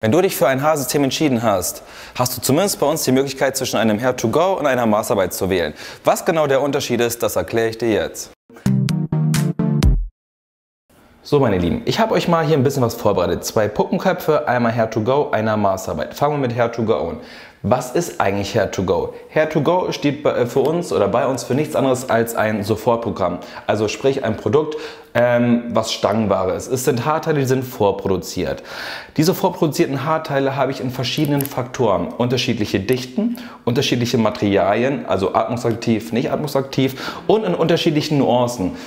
Wenn du dich für ein Haarsystem entschieden hast, hast du zumindest bei uns die Möglichkeit zwischen einem Hair to Go und einer Maßarbeit zu wählen. Was genau der Unterschied ist, das erkläre ich dir jetzt. So meine Lieben, ich habe euch mal hier ein bisschen was vorbereitet. 2 Puppenköpfe, einmal Hair to Go, einer Maßarbeit. Fangen wir mit Hair to Go an. Was ist eigentlich Hair to Go? Hair to Go steht für uns oder bei uns für nichts anderes als ein Sofortprogramm. Also sprich ein Produkt, was Stangenware ist. Es sind Haarteile, die sind vorproduziert. Diese vorproduzierten Haarteile habe ich in verschiedenen Faktoren. Unterschiedliche Dichten, unterschiedliche Materialien, also atmungsaktiv, nicht atmungsaktiv und in unterschiedlichen Nuancen.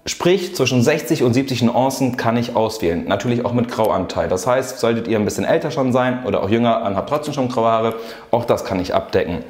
Sprich, zwischen 60 und 70 Nuancen kann ich auswählen. Natürlich auch mit Grauanteil. Das heißt, solltet ihr ein bisschen älter schon sein oder auch jünger und habt trotzdem schon graue Haare, auch das kann ich abdecken.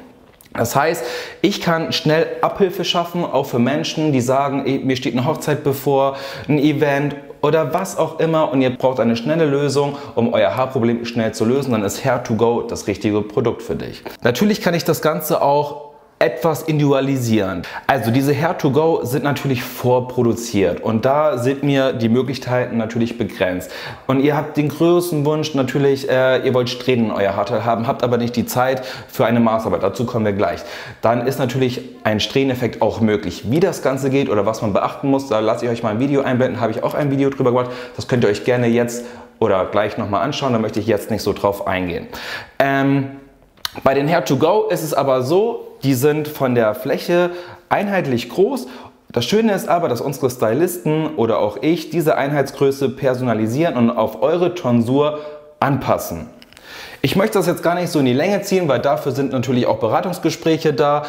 Das heißt, ich kann schnell Abhilfe schaffen, auch für Menschen, die sagen, mir steht eine Hochzeit bevor, ein Event oder was auch immer und ihr braucht eine schnelle Lösung, um euer Haarproblem schnell zu lösen, dann ist Hair to Go das richtige Produkt für dich. Natürlich kann ich das Ganze auch etwas individualisieren. Also diese Hair to Go sind natürlich vorproduziert und da sind mir die Möglichkeiten natürlich begrenzt. Und ihr habt den größten Wunsch natürlich, ihr wollt Strähnen in euer Haarteil haben, habt aber nicht die Zeit für eine Maßarbeit. Dazu kommen wir gleich. Dann ist natürlich ein Strähneffekt auch möglich. Wie das Ganze geht oder was man beachten muss, da lasse ich euch mal ein Video einblenden, habe ich auch ein Video drüber gemacht. Das könnt ihr euch gerne jetzt oder gleich nochmal anschauen, da möchte ich jetzt nicht so drauf eingehen. Bei den Hair to Go ist es aber so, die sind von der Fläche einheitlich groß. Das Schöne ist aber, dass unsere Stylisten oder auch ich diese Einheitsgröße personalisieren und auf eure Tonsur anpassen. Ich möchte das jetzt gar nicht so in die Länge ziehen, weil dafür sind natürlich auch Beratungsgespräche da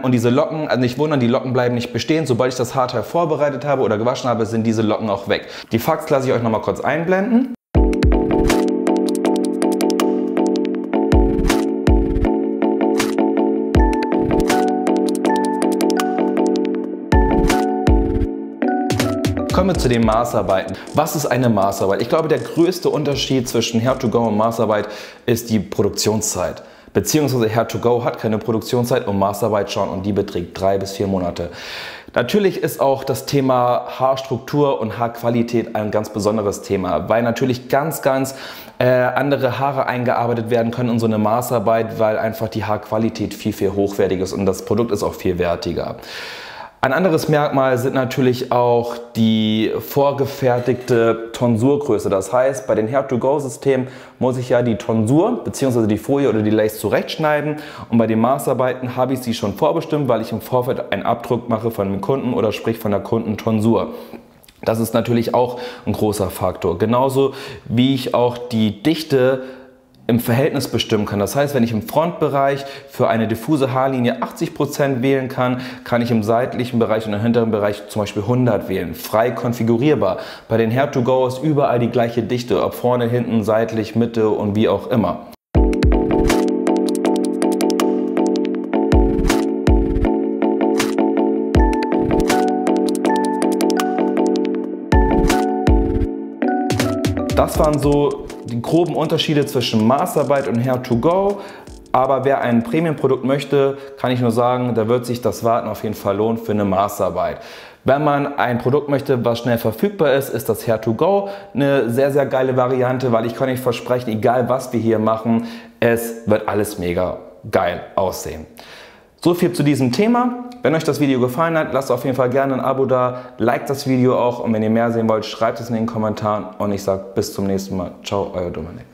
und diese Locken, also nicht wundern, die Locken bleiben nicht bestehen. Sobald ich das Haarteil vorbereitet habe oder gewaschen habe, sind diese Locken auch weg. Die Facts lasse ich euch noch mal kurz einblenden. Kommen wir zu den Maßarbeiten. Was ist eine Maßarbeit? Ich glaube, der größte Unterschied zwischen Hair to Go und Maßarbeit ist die Produktionszeit. Beziehungsweise Hair to Go hat keine Produktionszeit und Maßarbeit schon und die beträgt 3 bis 4 Monate. Natürlich ist auch das Thema Haarstruktur und Haarqualität ein ganz besonderes Thema, weil natürlich ganz andere Haare eingearbeitet werden können in so eine Maßarbeit, weil einfach die Haarqualität viel hochwertiger ist und das Produkt ist auch viel wertiger. Ein anderes Merkmal sind natürlich auch die vorgefertigte Tonsurgröße. Das heißt, bei den Hair to Go Systemen muss ich ja die Tonsur bzw. die Folie oder die Lace zurechtschneiden und bei den Maßarbeiten habe ich sie schon vorbestimmt, weil ich im Vorfeld einen Abdruck mache von dem Kunden oder sprich von der Kundentonsur. Das ist natürlich auch ein großer Faktor. Genauso wie ich auch die Dichte im Verhältnis bestimmen kann. Das heißt, wenn ich im Frontbereich für eine diffuse Haarlinie 80% wählen kann, kann ich im seitlichen Bereich und im hinteren Bereich zum Beispiel 100 wählen. Frei konfigurierbar. Bei den Hair to Go ist überall die gleiche Dichte, ob vorne, hinten, seitlich, Mitte und wie auch immer. Das waren so die groben Unterschiede zwischen Maßarbeit und Hair to Go. Aber wer ein Premium-Produkt möchte, kann ich nur sagen, da wird sich das Warten auf jeden Fall lohnen für eine Maßarbeit. Wenn man ein Produkt möchte, was schnell verfügbar ist, ist das Hair to Go eine sehr geile Variante, weil ich kann euch versprechen, egal was wir hier machen, es wird alles mega geil aussehen. So viel zu diesem Thema. Wenn euch das Video gefallen hat, lasst auf jeden Fall gerne ein Abo da, liked das Video auch und wenn ihr mehr sehen wollt, schreibt es in den Kommentaren und ich sage bis zum nächsten Mal. Ciao, euer Dominik.